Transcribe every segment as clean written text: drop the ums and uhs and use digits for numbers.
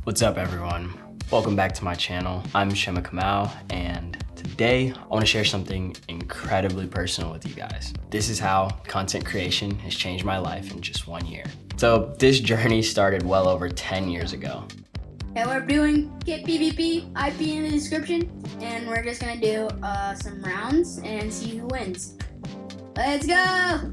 What's up, everyone? Welcome back to my channel. I'm Shema and today I want to share something incredibly personal with you guys. This is how content creation has changed my life in just 1 year. So this journey started well over 10 years ago. Yeah, we're doing get PvP, IP in the description, and we're just gonna do some rounds and see who wins. Let's go!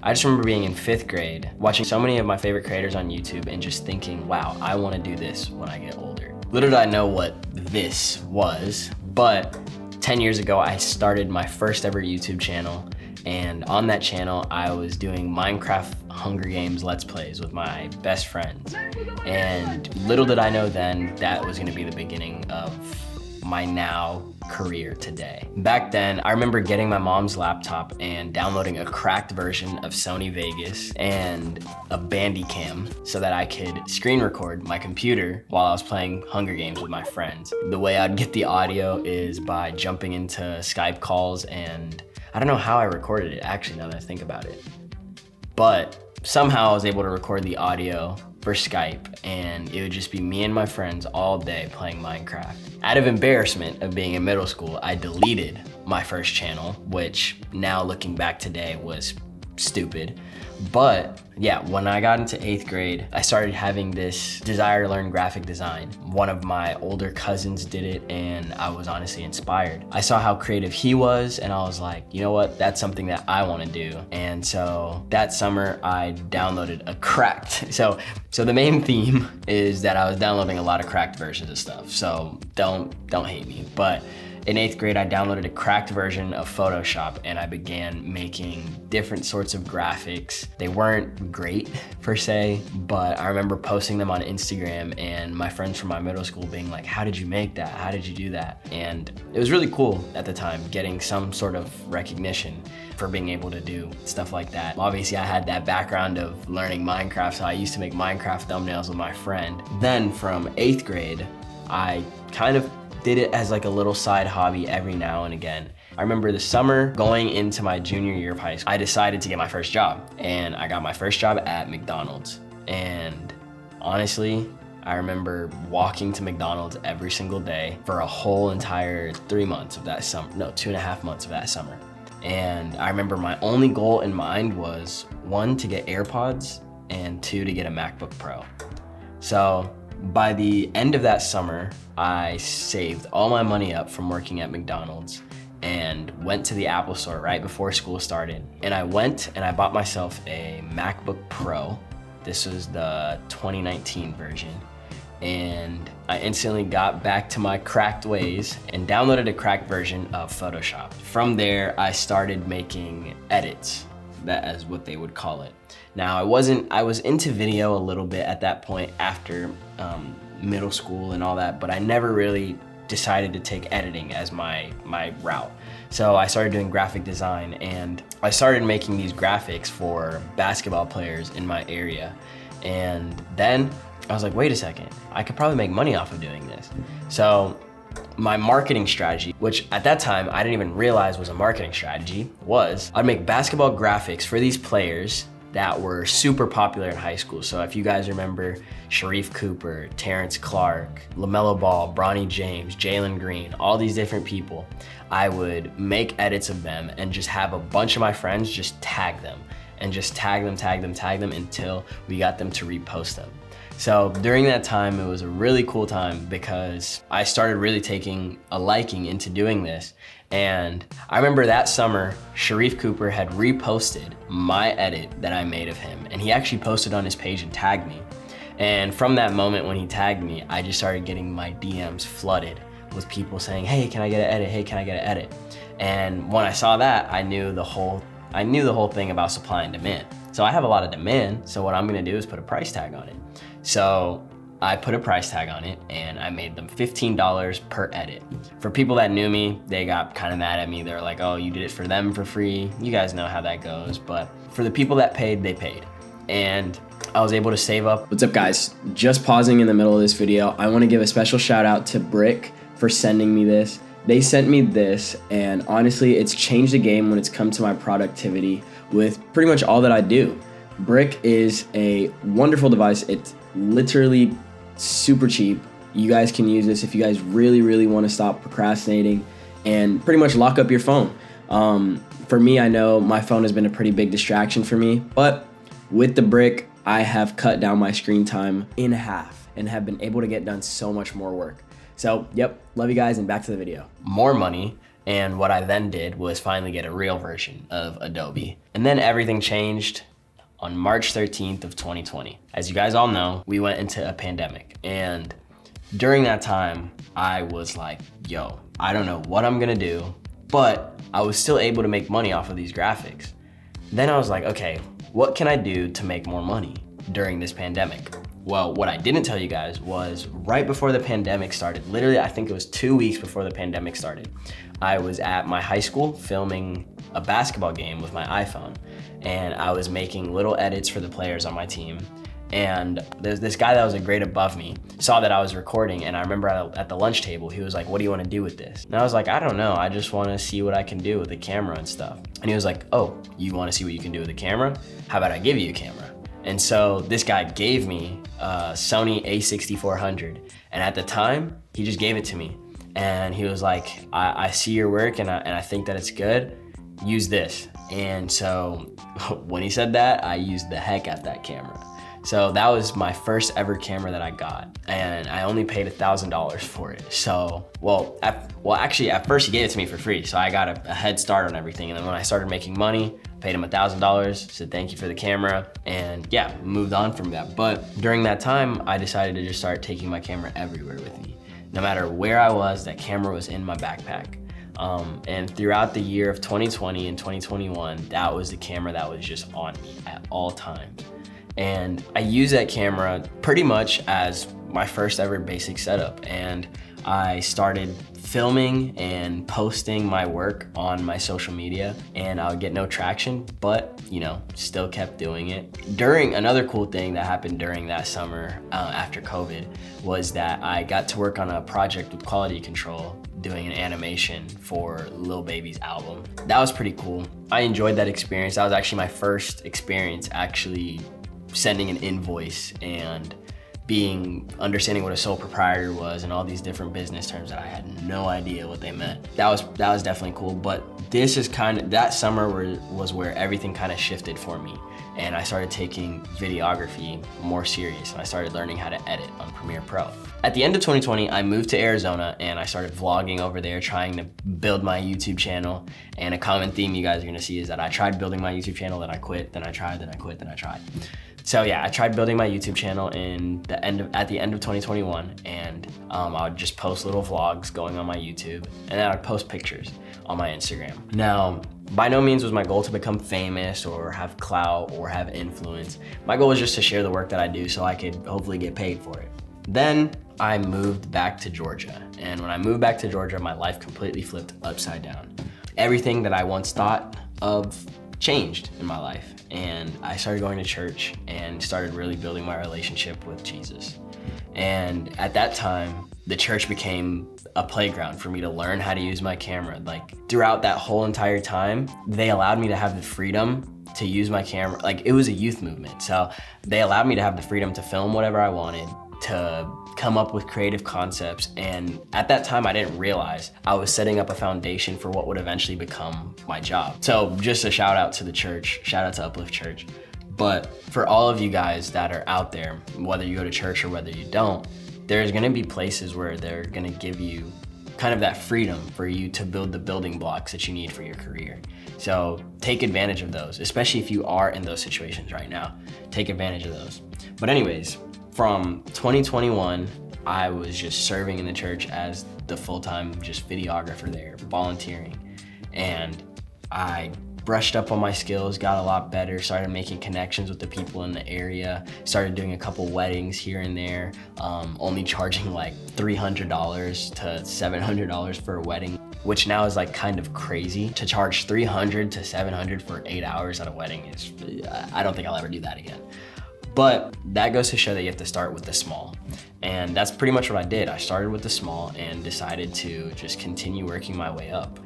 I just remember being in 5th grade, watching so many of my favorite creators on YouTube and just thinking, wow, I want to do this when I get older. Little did I know what this was, but 10 years ago, I started my first ever YouTube channel. And on that channel, I was doing Minecraft Hunger Games Let's Plays with my best friends. And little did I know then that was gonna be the beginning of my now career today. Back then, I remember getting my mom's laptop and downloading a cracked version of Sony Vegas and a Bandicam so that I could screen record my computer while I was playing Hunger Games with my friends. The way I'd get the audio is by jumping into Skype calls, and I don't know how I recorded it, actually, now that I think about it. But somehow I was able to record the audio for Skype, and it would just be me and my friends all day playing Minecraft. Out of embarrassment of being in middle school, I deleted my first channel, which now looking back today was stupid. But yeah, when I got into 8th grade, I started having this desire to learn graphic design. One of my older cousins did it, and I was honestly inspired. I saw how creative he was, and I was like, you know what, that's something that I want to do. And so that summer, I downloaded a cracked. So the main theme is that I was downloading a lot of cracked versions of stuff. So don't hate me, but in 8th grade, I downloaded a cracked version of Photoshop and I began making different sorts of graphics. They weren't great per se, but I remember posting them on Instagram and my friends from my middle school being like, how did you make that? How did you do that? And it was really cool at the time, getting some sort of recognition for being able to do stuff like that. Obviously, I had that background of learning Minecraft, so I used to make Minecraft thumbnails with my friend. Then from 8th grade, I kind of did it as like a little side hobby every now and again. I remember the summer going into my junior year of high school, I decided to get my first job, and I got my first job at McDonald's. And honestly, I remember walking to McDonald's every single day for a whole entire 3 months of that summer, no, 2.5 months of that summer. And I remember my only goal in mind was 1, to get AirPods, and 2, to get a MacBook Pro. So by the end of that summer, I saved all my money up from working at McDonald's and went to the Apple store right before school started. And I went and I bought myself a MacBook Pro. This was the 2019 version. And I instantly got back to my cracked ways and downloaded a cracked version of Photoshop. From there, I started making edits. That is what they would call it. Now, I was into video a little bit at that point after middle school and all that, but I never really decided to take editing as my route. So I started doing graphic design, and I started making these graphics for basketball players in my area. And then I was like, wait a second, I could probably make money off of doing this. So my marketing strategy, which at that time I didn't even realize was a marketing strategy, was I'd make basketball graphics for these players that were super popular in high school. So if you guys remember Sharife Cooper, Terrence Clark, LaMelo Ball, Bronny James, Jalen Green, all these different people, I would make edits of them and just have a bunch of my friends just tag them and just tag them until we got them to repost them. So during that time, it was a really cool time because I started really taking a liking into doing this. And I remember that summer, Sharife Cooper had reposted my edit that I made of him. And he actually posted on his page and tagged me. And from that moment when he tagged me, I just started getting my DMs flooded with people saying, hey, can I get an edit? Hey, can I get an edit? And when I saw that, I knew the whole thing about supply and demand. So I have a lot of demand, so what I'm gonna do is put a price tag on it. So I put a price tag on it and I made them $15 per edit. For people that knew me, they got kind of mad at me. They're like, oh, you did it for them for free. You guys know how that goes. But for the people that paid, they paid. And I was able to save up. What's up, guys? Just pausing in the middle of this video. I wanna give a special shout out to Brick for sending me this. They sent me this, and honestly, it's changed the game when it's come to my productivity with pretty much all that I do. Brick is a wonderful device. It's literally super cheap. You guys can use this if you guys really want to stop procrastinating and pretty much lock up your phone. For me, I know my phone has been a pretty big distraction for me, but with the brick, I have cut down my screen time in half and have been able to get done so much more work. So, yep, love you guys, and back to the video. More money, and what I then did was finally get a real version of Adobe. And then everything changed on March 13th of 2020. As you guys all know, we went into a pandemic, and during that time, I was like, yo, I don't know what I'm gonna do, but I was still able to make money off of these graphics. Then I was like, okay, what can I do to make more money during this pandemic? Well, what I didn't tell you guys was right before the pandemic started, literally, I think it was 2 weeks before the pandemic started, I was at my high school filming a basketball game with my iPhone, and I was making little edits for the players on my team. And there's this guy that was a grade above me, saw that I was recording, and I remember at the lunch table, he was like, what do you want to do with this? And I was like, I don't know, I just want to see what I can do with the camera and stuff. And he was like, oh, you want to see what you can do with the camera? How about I give you a camera? And so this guy gave me a Sony a6400, and at the time, he just gave it to me. And he was like, I see your work and I think that it's good, use this. And so when he said that, I used the heck out that camera. So that was my first ever camera that I got, and I only paid $1,000 for it. So, actually at first he gave it to me for free, so I got a head start on everything. And then when I started making money, paid him $1,000, said thank you for the camera, and yeah, moved on from that. But during that time, I decided to just start taking my camera everywhere with me. No matter where I was, that camera was in my backpack. And throughout the year of 2020 and 2021, that was the camera that was just on me at all times. And I use that camera pretty much as my first ever basic setup. And I started filming and posting my work on my social media, and I would get no traction, but still kept doing it. Another cool thing that happened during that summer after COVID was that I got to work on a project with Quality Control doing an animation for Lil Baby's album. That was pretty cool. I enjoyed that experience. That was actually my first experience actually sending an invoice and understanding what a sole proprietor was and all these different business terms that I had no idea what they meant. That was definitely cool, but that summer was where everything kind of shifted for me, and I started taking videography more serious, and I started learning how to edit on Premiere Pro. At the end of 2020, I moved to Arizona and I started vlogging over there, trying to build my YouTube channel. And a common theme you guys are gonna see is that I tried building my YouTube channel, then I quit, then I tried, then I quit, then I tried. So yeah, I tried building my YouTube channel at the end of 2021, and I would just post little vlogs going on my YouTube, and then I'd post pictures on my Instagram. Now, by no means was my goal to become famous or have clout or have influence. My goal was just to share the work that I do so I could hopefully get paid for it. Then I moved back to Georgia, and when I moved back to Georgia, my life completely flipped upside down. Everything that I once thought of changed in my life, and I started going to church and started really building my relationship with Jesus. And at that time, the church became a playground for me to learn how to use my camera. Like throughout that whole entire time, they allowed me to have the freedom to use my camera. Like it was a youth movement, so they allowed me to have the freedom to film whatever I wanted, to come up with creative concepts. And at that time, I didn't realize I was setting up a foundation for what would eventually become my job. So just a shout out to the church, shout out to Uplift Church. But for all of you guys that are out there, whether you go to church or whether you don't, there's gonna be places where they're gonna give you kind of that freedom for you to build the building blocks that you need for your career. So take advantage of those, especially if you are in those situations right now. Take advantage of those. But anyways, from 2021, I was just serving in the church as the full-time just videographer there, volunteering. And I brushed up on my skills, got a lot better, started making connections with the people in the area, started doing a couple weddings here and there, only charging like $300 to $700 for a wedding, which now is like kind of crazy. To charge $300 to $700 for 8 hours at a wedding is, I don't think I'll ever do that again. But that goes to show that you have to start with the small. And that's pretty much what I did. I started with the small and decided to just continue working my way up.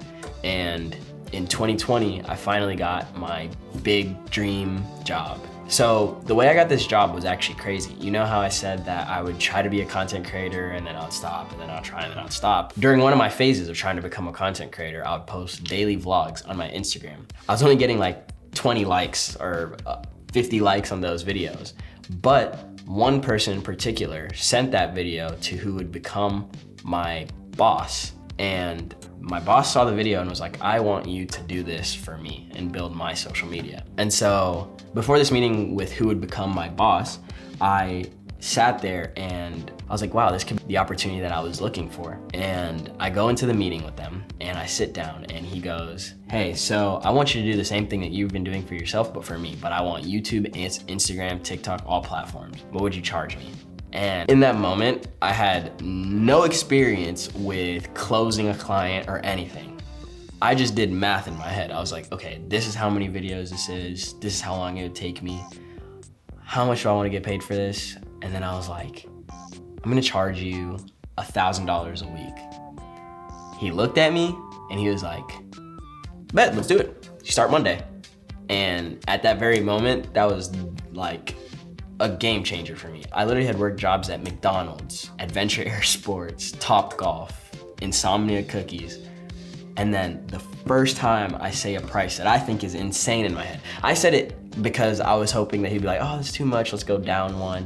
And in 2020, I finally got my big dream job. So the way I got this job was actually crazy. You know how I said that I would try to be a content creator and then I'd stop and then I'd try and then I'd stop. During one of my phases of trying to become a content creator, I would post daily vlogs on my Instagram. I was only getting like 20 likes or 50 likes on those videos. But one person in particular sent that video to who would become my boss. And my boss saw the video and was like, I want you to do this for me and build my social media. And so before this meeting with who would become my boss, I sat there and I was like, wow, this could be the opportunity that I was looking for. And I go into the meeting with them and I sit down and he goes, hey, so I want you to do the same thing that you've been doing for yourself, but for me, but I want YouTube, Instagram, TikTok, all platforms. What would you charge me? And in that moment, I had no experience with closing a client or anything. I just did math in my head. I was like, okay, this is how many videos this is how long it would take me. How much do I want to get paid for this? And then I was like, I'm gonna charge you $1,000 a week. He looked at me and he was like, bet, let's do it. You start Monday. And at that very moment, that was like a game changer for me. I literally had worked jobs at McDonald's, Adventure Air Sports, Top Golf, Insomnia Cookies. And then the first time I say a price that I think is insane in my head, I said it because I was hoping that he'd be like, oh, that's too much, let's go down one,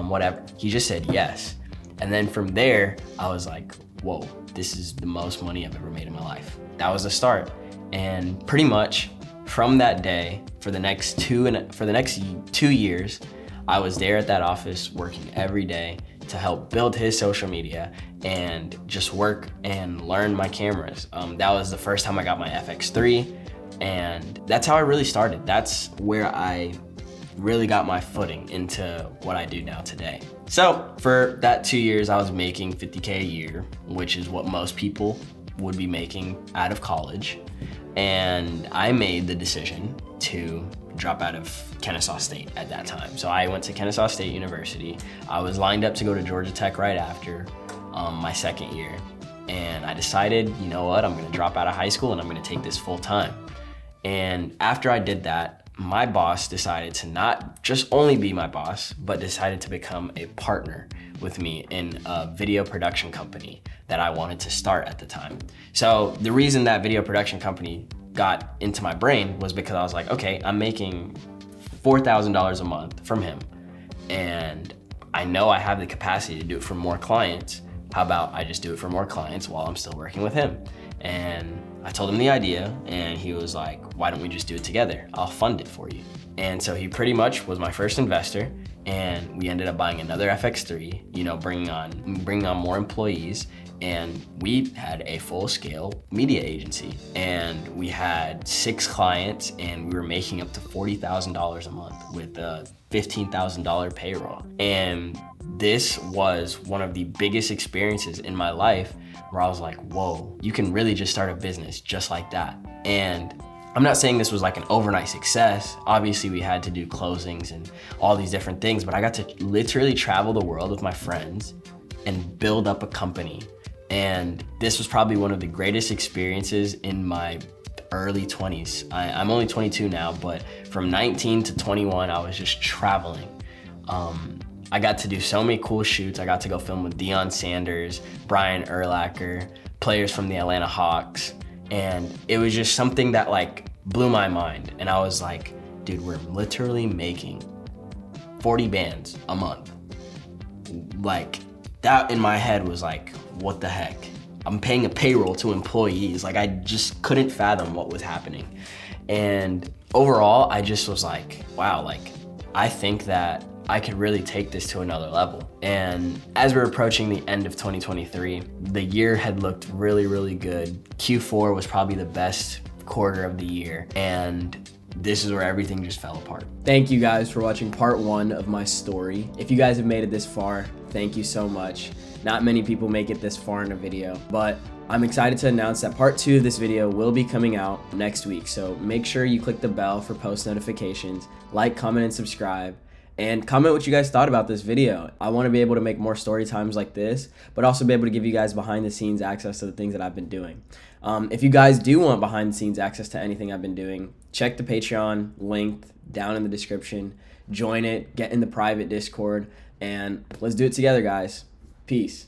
whatever. He just said yes. And then from there, I was like, whoa, this is the most money I've ever made in my life. That was the start. And pretty much from that day, for the next 2 years, I was there at that office working every day to help build his social media and just work and learn my cameras. That was the first time I got my FX3, and that's how I really started. That's where I really got my footing into what I do now today. So for that 2 years, I was making $50K a year, which is what most people would be making out of college. And I made the decision to drop out of Kennesaw State at that time. So I went to Kennesaw State University. I was lined up to go to Georgia Tech right after my second year. And I decided, you know what, I'm gonna drop out of high school and I'm gonna take this full time. And after I did that, my boss decided to not just only be my boss, but decided to become a partner with me in a video production company that I wanted to start at the time. So the reason that video production company got into my brain was because I was like, okay, I'm making $4,000 a month from him, and I know I have the capacity to do it for more clients. How about I just do it for more clients while I'm still working with him? And I told him the idea, and he was like, why don't we just do it together? I'll fund it for you. And so he pretty much was my first investor, and we ended up buying another FX3, you know, bringing on more employees. And we had a full-scale media agency, and we had 6 clients, and we were making up to $40,000 a month with a $15,000 payroll. And this was one of the biggest experiences in my life where I was like, whoa, you can really just start a business just like that. And I'm not saying this was like an overnight success. Obviously, we had to do closings and all these different things, but I got to literally travel the world with my friends and build up a company. And this was probably one of the greatest experiences in my early 20s. I'm only 22 now, but from 19 to 21, I was just traveling. I got to do so many cool shoots. I got to go film with Deion Sanders, Brian Urlacher, players from the Atlanta Hawks. And it was just something that like blew my mind. And I was like, dude, we're literally making 40 bands a month. Like that in my head was like, what the heck? I'm paying a payroll to employees. Like I just couldn't fathom what was happening. And overall, I just was like, wow, like I think that I could really take this to another level. And as we're approaching the end of 2023, the year had looked really, really good. Q4 was probably the best quarter of the year. And this is where everything just fell apart. Thank you guys for watching part 1 of my story. If you guys have made it this far, thank you so much. Not many people make it this far in a video, but I'm excited to announce that part 2 of this video will be coming out next week. So make sure you click the bell for post notifications, like, comment, and subscribe. And comment what you guys thought about this video. I want to be able to make more story times like this, but also be able to give you guys behind the scenes access to the things that I've been doing. If you guys do want behind the scenes access to anything I've been doing, check the Patreon link down in the description. Join it, get in the private Discord, and let's do it together, guys. Peace.